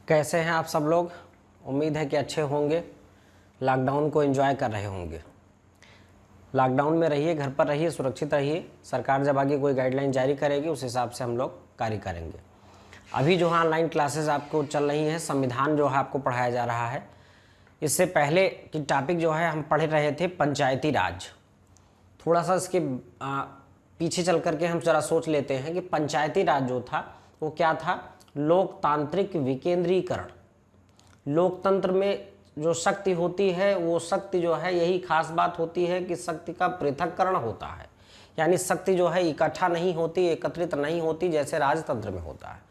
कैसे हैं आप सब लोग। उम्मीद है कि अच्छे होंगे, लॉकडाउन को एंजॉय कर रहे होंगे। लॉकडाउन में रहिए, घर पर रहिए, सुरक्षित रहिए। सरकार जब आगे कोई गाइडलाइन जारी करेगी उस हिसाब से हम लोग कार्य करेंगे। अभी जो है ऑनलाइन क्लासेस आपको चल रही हैं, संविधान जो है आपको पढ़ाया जा रहा है। इससे पहले की टॉपिक जो है हम पढ़ रहे थे पंचायती राज। थोड़ा सा इसके पीछे चल करके हम ज़रा सोच लेते हैं कि पंचायती राज जो था वो क्या था। लोकतांत्रिक विकेंद्रीकरण। लोकतंत्र में जो शक्ति होती है वो शक्ति जो है, यही खास बात होती है कि शक्ति का पृथक्करण होता है। यानी शक्ति जो है इकट्ठा नहीं होती, एकत्रित नहीं होती जैसे राजतंत्र में होता है।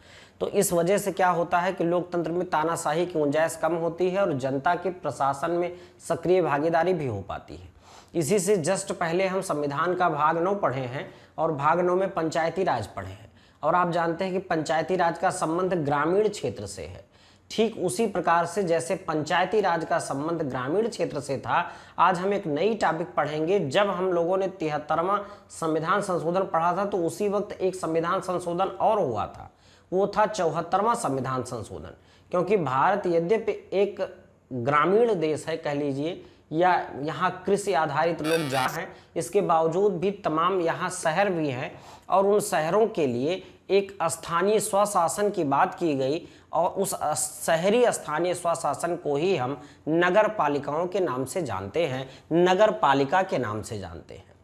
तो इस वजह से क्या होता है कि लोकतंत्र में तानाशाही की गुंजाइश कम होती है और जनता के प्रशासन में सक्रिय भागीदारी भी हो पाती है। इसी से जस्ट पहले हम संविधान का भाग 9 पढ़े हैं और भाग 9 में पंचायती राज पढ़े हैं। और आप जानते हैं कि पंचायती राज का संबंध ग्रामीण क्षेत्र से है। ठीक उसी प्रकार से जैसे पंचायती राज का संबंध ग्रामीण क्षेत्र से था, आज हम एक नई टॉपिक पढ़ेंगे। जब हम लोगों ने 73वां संविधान संशोधन पढ़ा था तो उसी वक्त एक संविधान संशोधन और हुआ था, वो था 74वां संविधान संशोधन। क्योंकि भारत यद्यपि एक ग्रामीण देश है कह लीजिए, या यहाँ कृषि आधारित लोग जहाँ हैं, इसके बावजूद भी तमाम यहाँ शहर भी हैं और उन शहरों के लिए एक स्थानीय स्वशासन की बात की गई और उस शहरी स्थानीय स्वशासन को ही हम नगर पालिकाओं के नाम से जानते हैं, नगर पालिका के नाम से जानते हैं।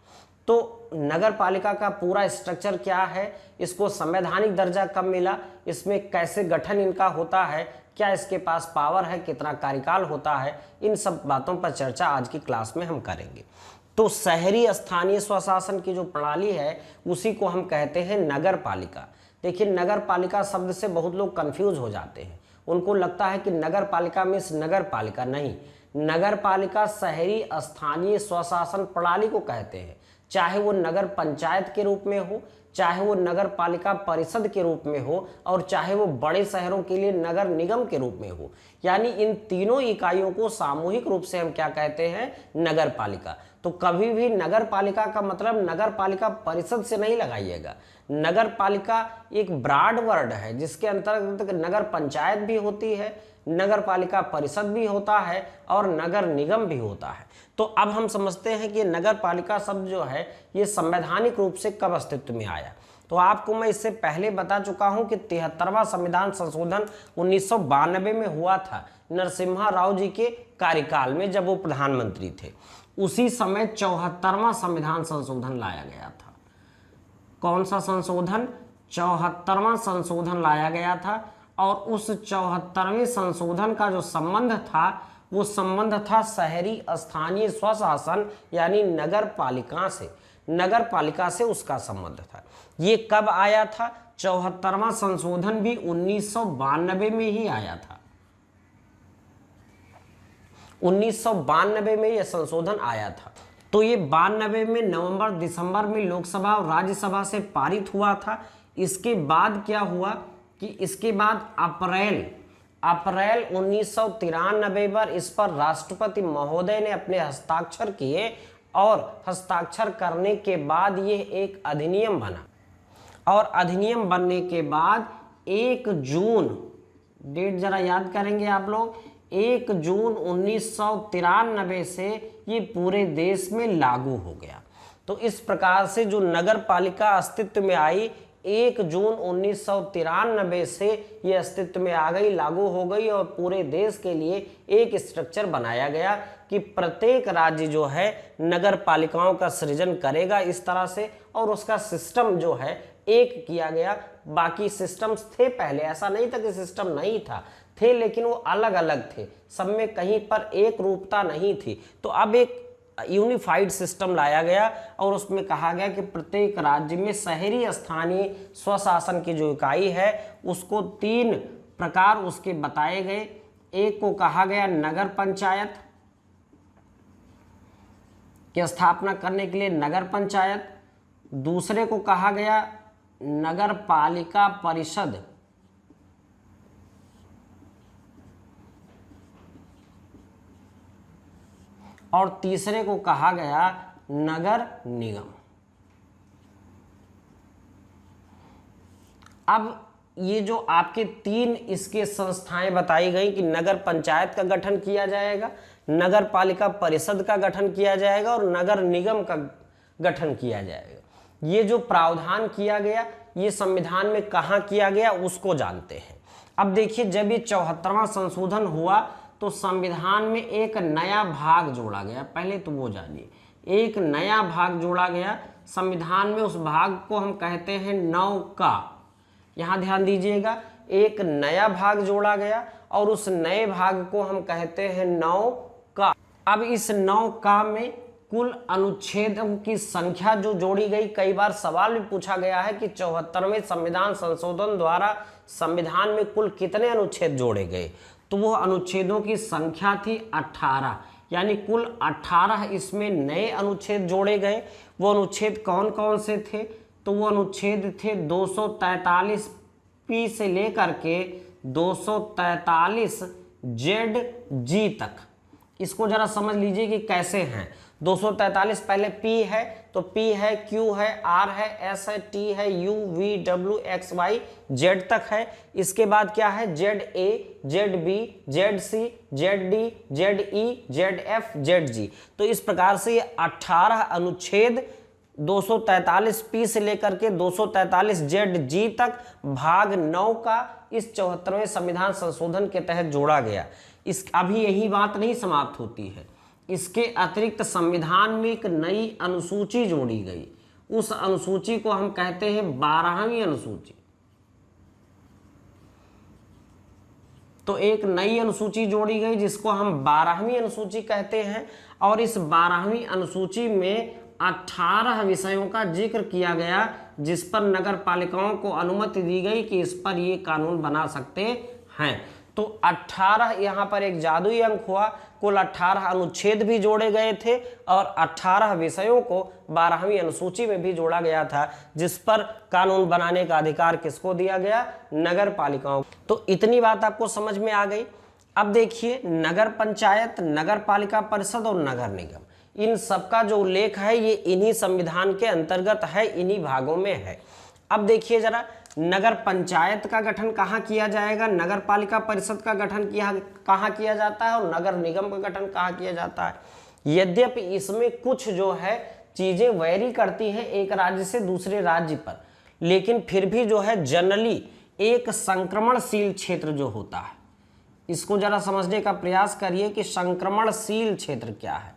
तो नगर पालिका का पूरा स्ट्रक्चर क्या है, इसको संवैधानिक दर्जा कब मिला, इसमें कैसे गठन इनका होता है, क्या इसके पास पावर है, कितना कार्यकाल होता है, इन सब बातों पर चर्चा आज की क्लास में हम करेंगे। तो शहरी स्थानीय स्वशासन की जो प्रणाली है उसी को हम कहते हैं नगर पालिका। देखिए, नगर पालिका शब्द से बहुत लोग कंफ्यूज हो जाते हैं। उनको लगता है कि नगर पालिका मीन्स नगर पालिका, नहीं। नगर पालिका शहरी स्थानीय स्वशासन प्रणाली को कहते हैं, चाहे वो नगर पंचायत के रूप में हो, चाहे वो नगर पालिका परिषद के रूप में हो, और चाहे वो बड़े शहरों के लिए नगर निगम के रूप में हो। यानी इन तीनों इकाइयों को सामूहिक रूप से हम क्या कहते हैं, नगर पालिका। तो कभी भी नगर पालिका का मतलब नगर पालिका परिषद से नहीं लगाइएगा। नगर पालिका एक ब्रॉड वर्ड है जिसके अंतर्गत नगर पंचायत भी होती है, नगर पालिका परिषद भी होता है और नगर निगम भी होता है। तो अब हम समझते हैं कि नगर पालिका शब्द जो है ये संवैधानिक रूप से कब अस्तित्व में आया। तो आपको मैं इससे पहले बता चुका हूं कि 73वां संविधान संशोधन 1992 में हुआ था, नरसिम्हा राव जी के कार्यकाल में, जब वो प्रधानमंत्री थे। उसी समय 74वां संविधान संशोधन लाया गया था। कौन सा संशोधन? 74वां संशोधन लाया गया था। और उस 74वें संशोधन का जो संबंध था वो संबंध था शहरी स्थानीय स्वशासन यानी नगर पालिका से। नगर पालिका से उसका संबंध था। ये कब आया था? 74वां संशोधन भी 1992 में ही आया था। 1992 में यह संशोधन आया था। तो ये 92 में नवंबर दिसंबर में लोकसभा और राज्यसभा से पारित हुआ था। इसके बाद क्या हुआ कि इसके बाद अप्रैल 1993 पर इस पर राष्ट्रपति महोदय ने अपने हस्ताक्षर किए और हस्ताक्षर करने के बाद ये एक अधिनियम बना। और अधिनियम बनने के बाद 1 जून, डेट जरा याद करेंगे आप लोग, 1 जून 1993 से ये पूरे देश में लागू हो गया। तो इस प्रकार से जो नगर पालिका अस्तित्व में आई, 1 जून 1993 से ये अस्तित्व में आ गई, लागू हो गई और पूरे देश के लिए एक स्ट्रक्चर बनाया गया कि प्रत्येक राज्य जो है नगर पालिकाओं का सृजन करेगा इस तरह से, और उसका सिस्टम जो है एक किया गया। बाकी सिस्टम्स थे पहले, ऐसा नहीं था कि सिस्टम नहीं था, थे, लेकिन वो अलग अलग थे, सब में कहीं पर एक रूपता नहीं थी। तो अब एक यूनिफाइड सिस्टम लाया गया और उसमें कहा गया कि प्रत्येक राज्य में शहरी स्थानीय स्वशासन की जो इकाई है उसको 3 प्रकार उसके बताए गए। एक को कहा गया नगर पंचायत की स्थापना करने के लिए नगर पंचायत, दूसरे को कहा गया नगर पालिका परिषद, और तीसरे को कहा गया नगर निगम। अब ये जो आपके 3 इसके संस्थाएं बताई गई कि नगर पंचायत का गठन किया जाएगा, नगर पालिका परिषद का गठन किया जाएगा और नगर निगम का गठन किया जाएगा। ये जो प्रावधान किया गया ये संविधान में कहाँ किया गया उसको जानते हैं। अब देखिए, जब ये 74वां संशोधन हुआ तो संविधान में एक नया भाग जोड़ा गया। पहले तो वो जानिए, एक नया भाग जोड़ा गया संविधान में। उस भाग को हम कहते हैं 9 का। यहाँ ध्यान दीजिएगा, एक नया भाग जोड़ा गया और उस नए भाग को हम कहते हैं 9 का। अब इस 9 का में कुल अनुच्छेदों की संख्या जो जोड़ी गई, कई बार सवाल भी पूछा गया है कि 74वें संविधान संशोधन द्वारा संविधान में कुल कितने अनुच्छेद जोड़े गए, तो वो अनुच्छेदों की संख्या थी 18, यानी कुल 18 इसमें नए अनुच्छेद जोड़े गए। वो अनुच्छेद कौन कौन से थे, तो वो अनुच्छेद थे 243 पी से लेकर के 243 जेड जी तक। इसको जरा समझ लीजिए कि कैसे हैं। 243 पहले पी है, तो पी है, क्यू है, आर है, एस है, टी है, U, V, W, X, Y, Z तक है। इसके बाद क्या है, Z A, Z B, Z C, Z D, Z E, Z F, Z G. तो इस प्रकार से ये 18 अनुच्छेद 243 पी से लेकर के 243 जेड जी तक भाग 9 का इस 74वें संविधान संशोधन के तहत जोड़ा गया। इस अभी यही बात नहीं समाप्त होती है, इसके अतिरिक्त संविधान में एक नई अनुसूची जोड़ी गई। उस अनुसूची को हम कहते हैं 12वीं अनुसूची। तो एक नई अनुसूची जोड़ी गई जिसको हम 12वीं अनुसूची कहते हैं, और इस 12वीं अनुसूची में 18 विषयों का जिक्र किया गया जिस पर नगर पालिकाओं को अनुमति दी गई कि इस पर ये कानून बना सकते हैं। तो 18 यहाँ पर एक जादुई अंक हुआ। कुल 18 अनुच्छेद भी जोड़े गए थे और 18 विषयों को 12वीं अनुसूची में भी जोड़ा गया था, जिस पर कानून बनाने का अधिकार किसको दिया गया, नगर पालिकाओं। तो इतनी बात आपको समझ में आ गई। अब देखिए, नगर पंचायत, नगर पालिका परिषद और नगर निगम, इन सबका जो उल्लेख है ये इन्हीं संविधान के अंतर्गत है, इन्हीं भागों में है। अब देखिए जरा, नगर पंचायत का गठन कहाँ किया जाएगा, नगर पालिका परिषद का गठन कहाँ किया जाता है और नगर निगम का गठन कहाँ किया जाता है। यद्यपि इसमें कुछ जो है चीजें वैरी करती हैं एक राज्य से दूसरे राज्य पर, लेकिन फिर भी जो है जनरली एक संक्रमणशील क्षेत्र जो होता है, इसको जरा समझने का प्रयास करिए कि संक्रमणशील क्षेत्र क्या है।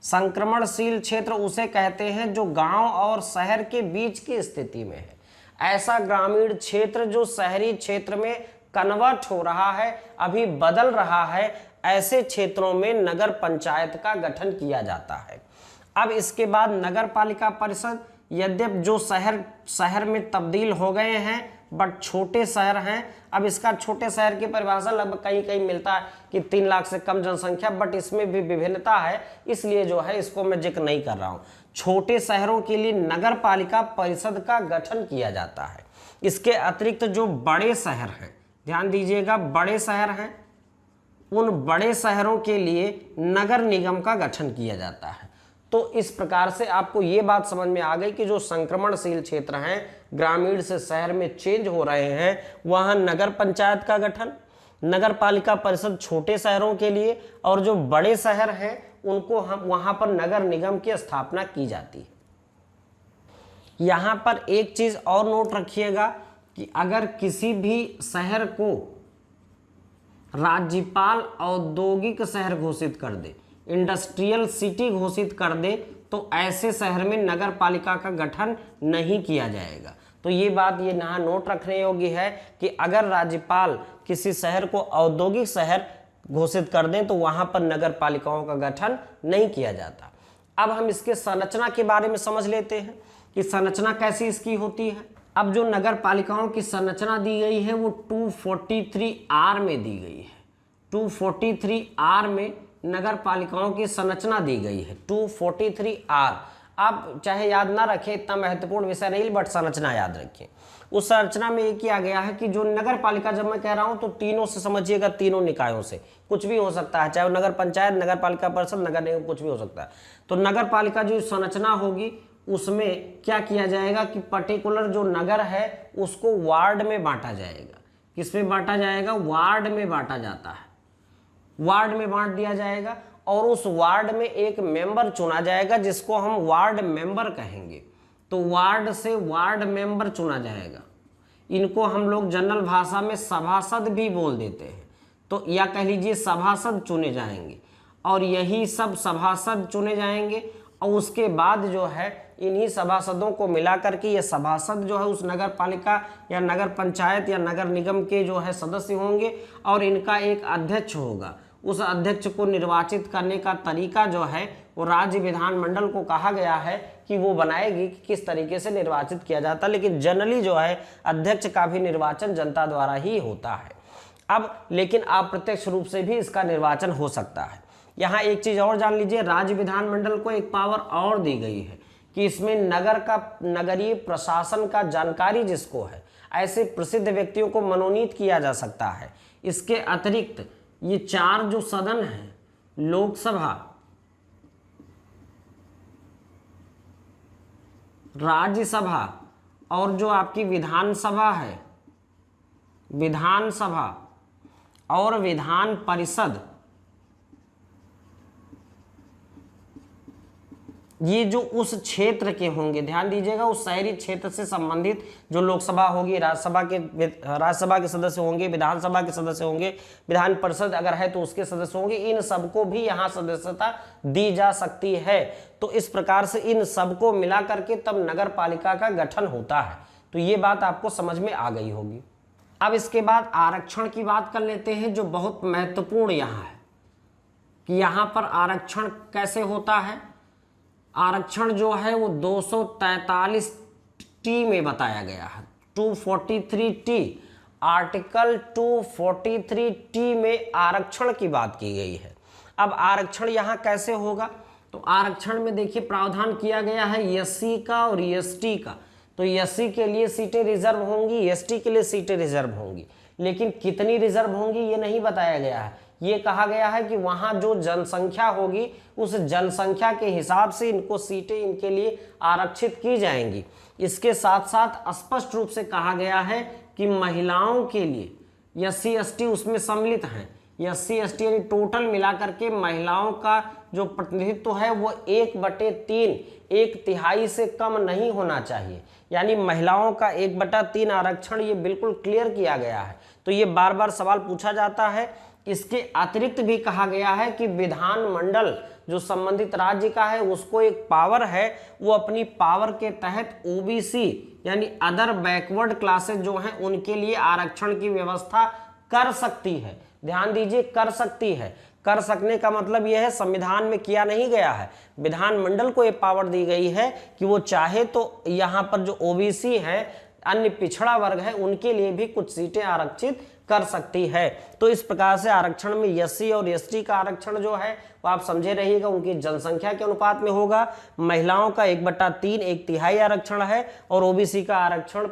संक्रमणशील क्षेत्र उसे कहते हैं जो गांव और शहर के बीच की स्थिति में है। ऐसा ग्रामीण क्षेत्र जो शहरी क्षेत्र में कन्वर्ट हो रहा है, अभी बदल रहा है, ऐसे क्षेत्रों में नगर पंचायत का गठन किया जाता है। अब इसके बाद नगर पालिका परिषद, यद्यपि जो शहर में तब्दील हो गए हैं बट छोटे शहर हैं। अब इसका छोटे शहर की परिभाषा लगभग कहीं कहीं मिलता है कि 3 लाख से कम जनसंख्या, बट इसमें भी विभिन्नता है, इसलिए जो है इसको मैं जिक्र नहीं कर रहा हूं। छोटे शहरों के लिए नगर पालिका परिषद का गठन किया जाता है। इसके अतिरिक्त जो बड़े शहर हैं, ध्यान दीजिएगा, बड़े शहर हैं, उन बड़े शहरों के लिए नगर निगम का गठन किया जाता है। तो इस प्रकार से आपको ये बात समझ में आ गई कि जो संक्रमणशील क्षेत्र हैं, ग्रामीण से शहर में चेंज हो रहे हैं, वहां नगर पंचायत का गठन, नगर पालिका परिषद छोटे शहरों के लिए, और जो बड़े शहर हैं उनको हम वहां पर नगर निगम की स्थापना की जाती है। यहां पर एक चीज और नोट रखिएगा कि अगर किसी भी शहर को राज्यपाल औद्योगिक शहर घोषित कर दे, इंडस्ट्रियल सिटी घोषित कर दे, तो ऐसे शहर में नगर पालिका का गठन नहीं किया जाएगा। तो ये बात ये यहाँ नोट रखने योग्य है कि अगर राज्यपाल किसी शहर को औद्योगिक शहर घोषित कर दें तो वहां पर नगर पालिकाओं का गठन नहीं किया जाता। अब हम इसके संरचना के बारे में समझ लेते हैं कि संरचना कैसी इसकी होती है। अब जो नगर पालिकाओं की संरचना दी गई है वो 243R में दी गई है। 243R में नगर पालिकाओं की संरचना दी गई है, 243R। आप चाहे याद ना रखें, इतना महत्वपूर्ण विषय नहीं, बट संरचना याद रखें। उस संरचना में ये किया गया है कि जो नगर पालिका, जब मैं कह रहा हूं तो तीनों से समझिएगा, तीनों निकायों से, कुछ भी हो सकता है, चाहे वो नगर पंचायत, नगर पालिका परिषद, नगर निगम, कुछ भी हो सकता है। तो नगर पालिका जो संरचना होगी उसमें क्या किया जाएगा कि पर्टिकुलर जो नगर है उसको वार्ड में बांटा जाएगा। किसमें बांटा जाएगा? वार्ड में बांटा जाता है, वार्ड में बांट दिया जाएगा और उस वार्ड में एक मेंबर चुना जाएगा जिसको हम वार्ड मेंबर कहेंगे। तो वार्ड से वार्ड मेंबर चुना जाएगा, इनको हम लोग जनरल भाषा में सभासद भी बोल देते हैं। तो या कह लीजिए सभासद चुने जाएंगे और यही सब सभासद चुने जाएंगे और उसके बाद जो है इन्हीं सभासदों को मिला करके ये सभासद जो है उस नगर पालिका या नगर पंचायत या नगर निगम के जो है सदस्य होंगे और इनका एक अध्यक्ष होगा। उस अध्यक्ष को निर्वाचित करने का तरीका जो है वो राज्य विधानमंडल को कहा गया है कि वो बनाएगी कि किस तरीके से निर्वाचित किया जाता है, लेकिन जनरली जो है अध्यक्ष का भी निर्वाचन जनता द्वारा ही होता है। अब लेकिन अप्रत्यक्ष रूप से भी इसका निर्वाचन हो सकता है। यहाँ एक चीज और जान लीजिए, राज्य विधानमंडल को एक पावर और दी गई है कि इसमें नगरीय प्रशासन का जानकारी जिसको है ऐसे प्रसिद्ध व्यक्तियों को मनोनीत किया जा सकता है। इसके अतिरिक्त ये 4 जो सदन हैं, लोकसभा, राज्यसभा और जो आपकी विधानसभा है, विधानसभा और विधान परिषद, ये जो उस क्षेत्र के होंगे, ध्यान दीजिएगा, उस शहरी क्षेत्र से संबंधित जो लोकसभा होगी, राज्यसभा के सदस्य होंगे, विधानसभा के सदस्य होंगे, विधान परिषद अगर है तो उसके सदस्य होंगे, इन सबको भी यहाँ सदस्यता दी जा सकती है। तो इस प्रकार से इन सबको मिला करके तब नगर पालिका का गठन होता है। तो ये बात आपको समझ में आ गई होगी। अब इसके बाद आरक्षण की बात कर लेते हैं, जो बहुत महत्वपूर्ण यहाँ है कि यहाँ पर आरक्षण कैसे होता है। आरक्षण जो है वो 243 टी में बताया गया है, 243 टी, आर्टिकल 243 टी में आरक्षण की बात की गई है। अब आरक्षण यहाँ कैसे होगा? तो आरक्षण में देखिए प्रावधान किया गया है एससी का और एसटी का। तो एससी के लिए सीटें रिजर्व होंगी, एसटी के लिए सीटें रिजर्व होंगी, लेकिन कितनी रिजर्व होंगी ये नहीं बताया गया है। ये कहा गया है कि वहाँ जो जनसंख्या होगी उस जनसंख्या के हिसाब से इनको सीटें इनके लिए आरक्षित की जाएंगी। इसके साथ साथ स्पष्ट रूप से कहा गया है कि महिलाओं के लिए एससी एसटी उसमें सम्मिलित हैं। एससी एसटी यानी टोटल मिलाकर के महिलाओं का जो प्रतिनिधित्व है वो 1/3, 1/3 से कम नहीं होना चाहिए। यानी महिलाओं का 1/3 आरक्षण, ये बिल्कुल क्लियर किया गया है। तो ये बार बार सवाल पूछा जाता है। इसके अतिरिक्त भी कहा गया है कि विधानमंडल जो संबंधित राज्य का है उसको एक पावर है, वो अपनी पावर के तहत ओबीसी यानी अदर बैकवर्ड क्लासेस जो हैं उनके लिए आरक्षण की व्यवस्था कर सकती है। ध्यान दीजिए, कर सकती है। कर सकने का मतलब यह है संविधान में किया नहीं गया है, विधानमंडल को ये पावर दी गई है कि वो चाहे तो यहाँ पर जो ओबीसी है, अन्य पिछड़ा वर्ग है, उनके लिए भी कुछ सीटें आरक्षित कर सकती है। तो इस प्रकार से आरक्षण में एससी और एसटी का आरक्षण जो है वो आप समझे रहिएगा, उनकी जनसंख्या के अनुपात में होगा। महिलाओं का 1/3, 1/3 आरक्षण है और ओबीसी का आरक्षण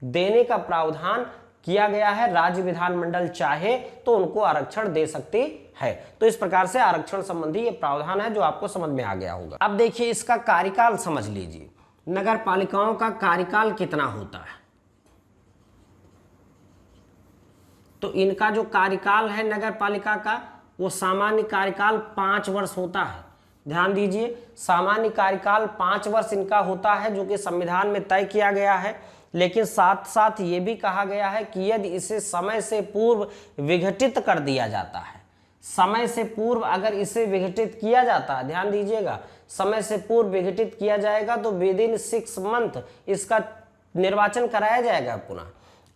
देने का प्रावधान किया गया है। राज्य विधानमंडल चाहे तो उनको आरक्षण दे सकती है। तो इस प्रकार से आरक्षण संबंधी ये प्रावधान है जो आपको समझ में आ गया होगा। अब देखिए इसका कार्यकाल समझ लीजिए, नगर पालिकाओं का कार्यकाल कितना होता है। तो इनका जो कार्यकाल है नगर पालिका का वो सामान्य कार्यकाल 5 वर्ष होता है। ध्यान दीजिए, सामान्य कार्यकाल 5 वर्ष इनका होता है जो कि संविधान में तय किया गया है। लेकिन साथ साथ ये भी कहा गया है कि यदि इसे समय से पूर्व विघटित कर दिया जाता है, समय से पूर्व अगर इसे विघटित किया जाता है, ध्यान दीजिएगा, समय से पूर्व विघटित किया जाएगा तो विद इन 6 मंथ इसका निर्वाचन कराया जाएगा पुनः।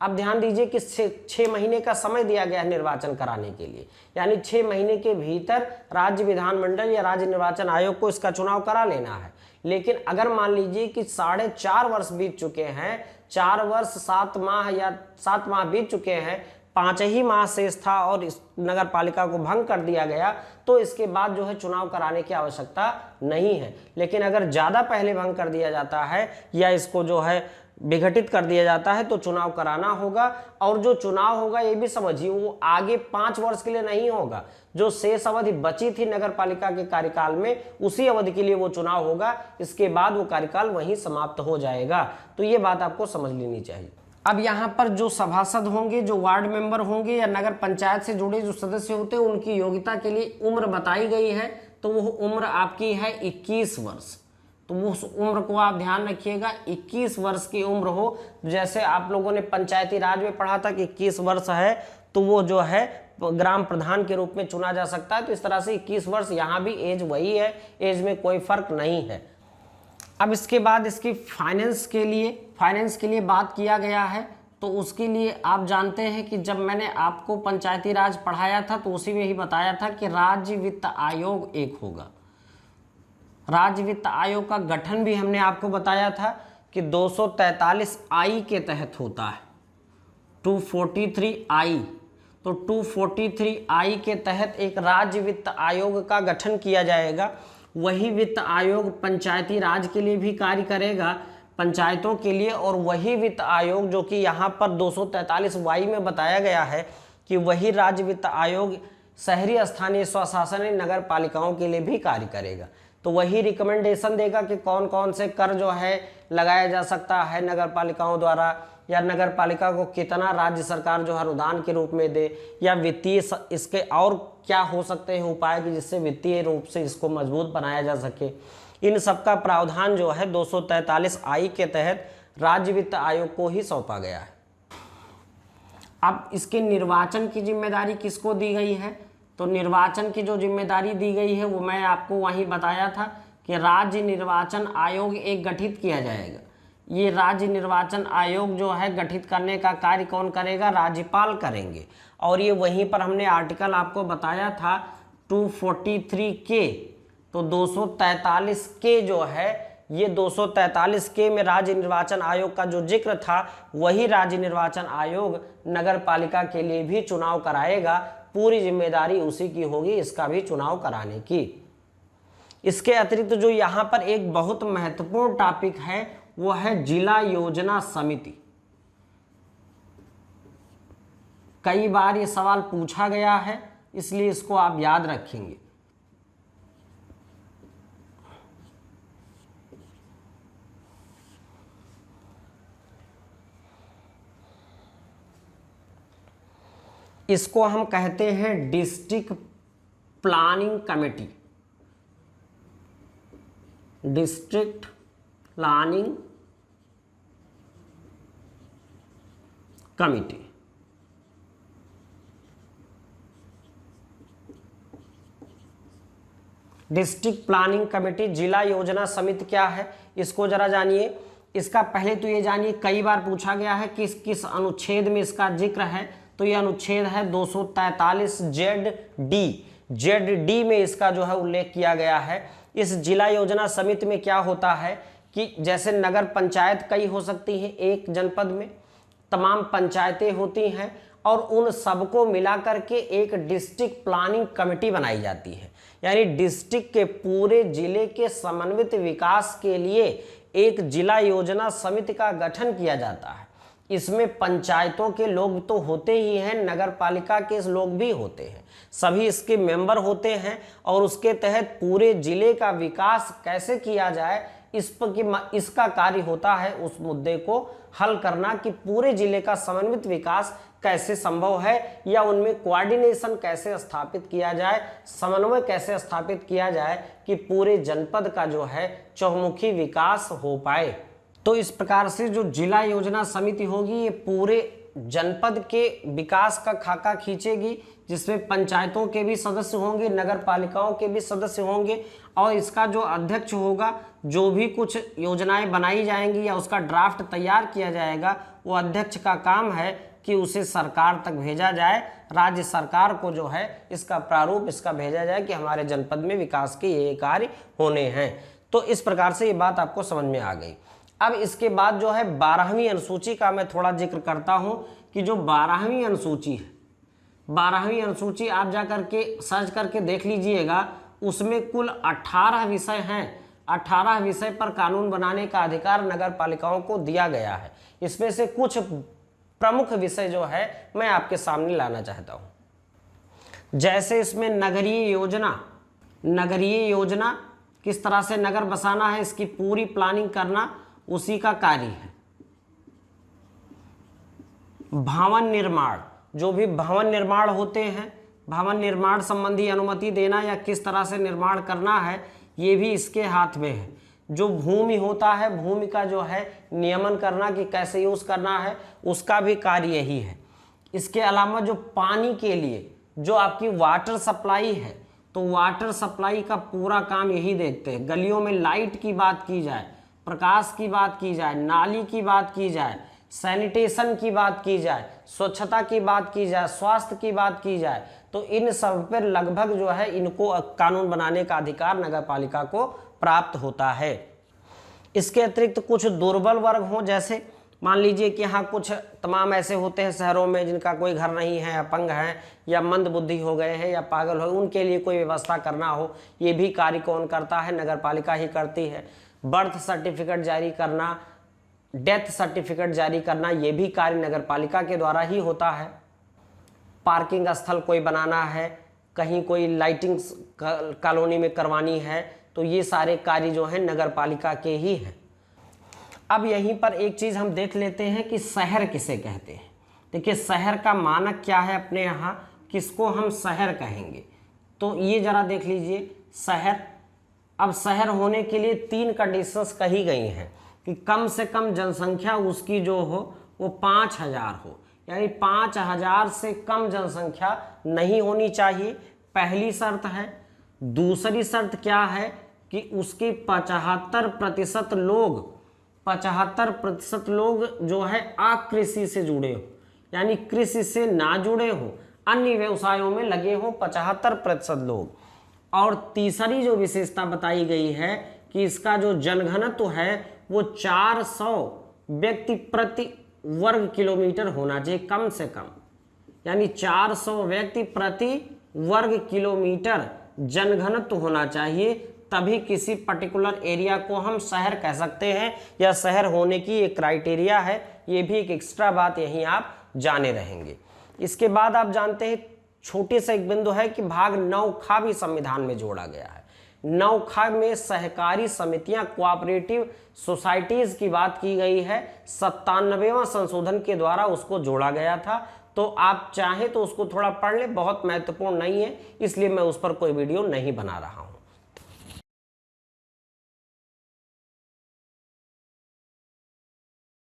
अब ध्यान दीजिए कि 6 महीने का समय दिया गया है निर्वाचन कराने के लिए, यानी 6 महीने के भीतर राज्य विधानमंडल या राज्य निर्वाचन आयोग को इसका चुनाव करा लेना है। लेकिन अगर मान लीजिए कि 4.5 वर्ष बीत चुके हैं, 4 वर्ष 7 माह या 7 माह बीत चुके हैं, 5 ही माह शेष था और इस नगर पालिका को भंग कर दिया गया तो इसके बाद जो है चुनाव कराने की आवश्यकता नहीं है। लेकिन अगर ज़्यादा पहले भंग कर दिया जाता है या इसको जो है विघटित कर दिया जाता है तो चुनाव कराना होगा। और जो चुनाव होगा ये भी समझिए वो आगे 5 वर्ष के लिए नहीं होगा, जो शेष अवधि बची थी नगर पालिका के कार्यकाल में उसी अवधि के लिए वो चुनाव होगा। इसके बाद वो कार्यकाल वहीं समाप्त हो जाएगा। तो ये बात आपको समझ लेनी चाहिए। अब यहाँ पर जो सभासद होंगे, जो वार्ड मेंबर होंगे या नगर पंचायत से जुड़े जो सदस्य होते हैं उनकी योग्यता के लिए उम्र बताई गई है। तो वो उम्र आपकी है 21 वर्ष। तो उस उम्र को आप ध्यान रखिएगा, 21 वर्ष की उम्र हो। जैसे आप लोगों ने पंचायती राज में पढ़ा था कि 21 वर्ष है तो वो जो है ग्राम प्रधान के रूप में चुना जा सकता है। तो इस तरह से 21 वर्ष यहाँ भी एज वही है, एज में कोई फर्क नहीं है। अब इसके बाद इसकी फाइनेंस के लिए बात किया गया है। तो उसके लिए आप जानते हैं कि जब मैंने आपको पंचायती राज पढ़ाया था तो उसी में ही बताया था कि राज्य वित्त आयोग एक होगा। राज्य वित्त आयोग का गठन भी हमने आपको बताया था कि 243I के तहत होता है, 243I। तो 243I के तहत एक राज्य वित्त आयोग का गठन किया जाएगा। वही वित्त आयोग पंचायती राज के लिए भी कार्य करेगा, पंचायतों के लिए। और वही वित्त आयोग जो कि यहाँ पर 243Y में बताया गया है कि वही राज्य वित्त आयोग शहरी स्थानीय स्वशासन नगर पालिकाओं के लिए भी कार्य करेगा। तो वही रिकमेंडेशन देगा कि कौन कौन से कर जो है लगाया जा सकता है नगर पालिकाओं द्वारा, या नगर पालिका को कितना राज्य सरकार जो है अनुदान के रूप में दे, या वित्तीय इसके और क्या हो सकते हैं उपाय कि जिससे वित्तीय रूप से इसको मजबूत बनाया जा सके। इन सब का प्रावधान जो है 243I के तहत राज्य वित्त आयोग को ही सौंपा गया है। अब इसके निर्वाचन की जिम्मेदारी किसको दी गई है? तो निर्वाचन की जो जिम्मेदारी दी गई है वो मैं आपको वहीं बताया था कि राज्य निर्वाचन आयोग एक गठित किया जाएगा। ये राज्य निर्वाचन आयोग जो है गठित करने का कार्य कौन करेगा? राज्यपाल करेंगे। और ये वहीं पर हमने आर्टिकल आपको बताया था 243K। तो 243K जो है, ये 243K में राज्य निर्वाचन आयोग का जो जिक्र था वही राज्य निर्वाचन आयोग नगर पालिका के लिए भी चुनाव कराएगा। पूरी जिम्मेदारी उसी की होगी इसका भी चुनाव कराने की। इसके अतिरिक्त जो यहाँ पर एक बहुत महत्वपूर्ण टॉपिक है वो है जिला योजना समिति। कई बार ये सवाल पूछा गया है इसलिए इसको आप याद रखेंगे। इसको हम कहते हैं district planning committee. District planning committee. District planning committee, जिला योजना समिति क्या है इसको जरा जानिए। इसका पहले तो ये जानिए कई बार पूछा गया है किस किस अनुच्छेद में इसका जिक्र है। तो ये अनुच्छेद है 243 ZD में इसका जो है उल्लेख किया गया है। इस जिला योजना समिति में क्या होता है कि जैसे नगर पंचायत कई हो सकती हैं, एक जनपद में तमाम पंचायतें होती हैं और उन सबको मिलाकर के एक डिस्ट्रिक्ट प्लानिंग कमेटी बनाई जाती है। यानी डिस्ट्रिक्ट के पूरे जिले के समन्वित विकास के लिए एक जिला योजना समिति का गठन किया जाता है। इसमें पंचायतों के लोग तो होते ही हैं, नगर पालिका के लोग भी होते हैं, सभी इसके मेंबर होते हैं। और उसके तहत पूरे जिले का विकास कैसे किया जाए इसका कार्य होता है उस मुद्दे को हल करना कि पूरे जिले का समन्वित विकास कैसे संभव है या उनमें कोऑर्डिनेशन कैसे स्थापित किया जाए, समन्वय कैसे स्थापित किया जाए कि पूरे जनपद का जो है चहुमुखी विकास हो पाए। तो इस प्रकार से जो जिला योजना समिति होगी ये पूरे जनपद के विकास का खाका खींचेगी, जिसमें पंचायतों के भी सदस्य होंगे, नगर पालिकाओं के भी सदस्य होंगे। और इसका जो अध्यक्ष होगा, जो भी कुछ योजनाएं बनाई जाएंगी या उसका ड्राफ्ट तैयार किया जाएगा, वो अध्यक्ष का काम है कि उसे सरकार तक भेजा जाए, राज्य सरकार को जो है इसका प्रारूप इसका भेजा जाए कि हमारे जनपद में विकास के ये कार्य होने हैं। तो इस प्रकार से ये बात आपको समझ में आ गई। अब इसके बाद जो है 12वीं अनुसूची का मैं थोड़ा जिक्र करता हूं कि जो 12वीं अनुसूची है, 12वीं अनुसूची आप जा करके सर्च करके देख लीजिएगा, उसमें कुल 18 विषय हैं। 18 विषय पर कानून बनाने का अधिकार नगर पालिकाओं को दिया गया है। इसमें से कुछ प्रमुख विषय जो है मैं आपके सामने लाना चाहता हूं। जैसे इसमें नगरीय योजना किस तरह से नगर बसाना है, इसकी पूरी प्लानिंग करना उसी का कार्य है। भवन निर्माण, जो भी भवन निर्माण होते हैं, भवन निर्माण संबंधी अनुमति देना या किस तरह से निर्माण करना है, ये भी इसके हाथ में है। जो भूमि होता है, भूमि का जो है नियमन करना कि कैसे यूज करना है, उसका भी कार्य यही है। इसके अलावा जो पानी के लिए जो आपकी वाटर सप्लाई है, तो वाटर सप्लाई का पूरा काम यही देखते हैं। गलियों में लाइट की बात की जाए, प्रकाश की बात की जाए, नाली की बात की जाए, सैनिटेशन की बात की जाए, स्वच्छता की बात की जाए, स्वास्थ्य की बात की जाए, तो इन सब पर लगभग जो है इनको कानून बनाने का अधिकार नगर पालिका को प्राप्त होता है। इसके अतिरिक्त कुछ दुर्बल वर्ग हों, जैसे मान लीजिए कि हाँ कुछ तमाम ऐसे होते हैं शहरों में जिनका कोई घर नहीं है, अपंग हैं या मंद बुद्धि हो गए हैं या पागल हो, उनके लिए कोई व्यवस्था करना हो, ये भी कार्य कौन करता है? नगर पालिका ही करती है। बर्थ सर्टिफिकेट जारी करना, डेथ सर्टिफिकेट जारी करना, ये भी कार्य नगर पालिका के द्वारा ही होता है। पार्किंग स्थल कोई बनाना है, कहीं कोई लाइटिंग कॉलोनी में करवानी है, तो ये सारे कार्य जो हैं नगर पालिका के ही हैं। अब यहीं पर एक चीज़ हम देख लेते हैं कि शहर किसे कहते हैं। देखिए शहर का मानक क्या है अपने यहाँ, किसको हम शहर कहेंगे, तो ये जरा देख लीजिए शहर। अब शहर होने के लिए 3 कंडीशंस कही गई हैं कि कम से कम जनसंख्या उसकी जो हो वो 5000 हो, यानी 5000 से कम जनसंख्या नहीं होनी चाहिए, पहली शर्त है। दूसरी शर्त क्या है कि उसके 75% लोग जो है अकृषि से जुड़े हो, यानी कृषि से ना जुड़े हो, अन्य व्यवसायों में लगे हो 75% लोग। और तीसरी जो विशेषता बताई गई है कि इसका जो जनघनत्व है वो 400 व्यक्ति प्रति वर्ग किलोमीटर होना चाहिए कम से कम, यानी 400 व्यक्ति प्रति वर्ग किलोमीटर जनघनत्व होना चाहिए, तभी किसी पर्टिकुलर एरिया को हम शहर कह सकते हैं या शहर होने की एक क्राइटेरिया है। ये भी एक एक्स्ट्रा बात यहीं आप जाने रहेंगे। इसके बाद आप जानते हैं छोटे से एक बिंदु है कि भाग 9 भी संविधान में जोड़ा गया है। 9 में सहकारी समितियां, कोऑपरेटिव सोसाइटीज की बात की गई है। 97वां संशोधन के द्वारा उसको जोड़ा गया था, तो आप चाहें तो उसको थोड़ा पढ़ लें, बहुत महत्वपूर्ण नहीं है, इसलिए मैं उस पर कोई वीडियो नहीं बना रहा हूं।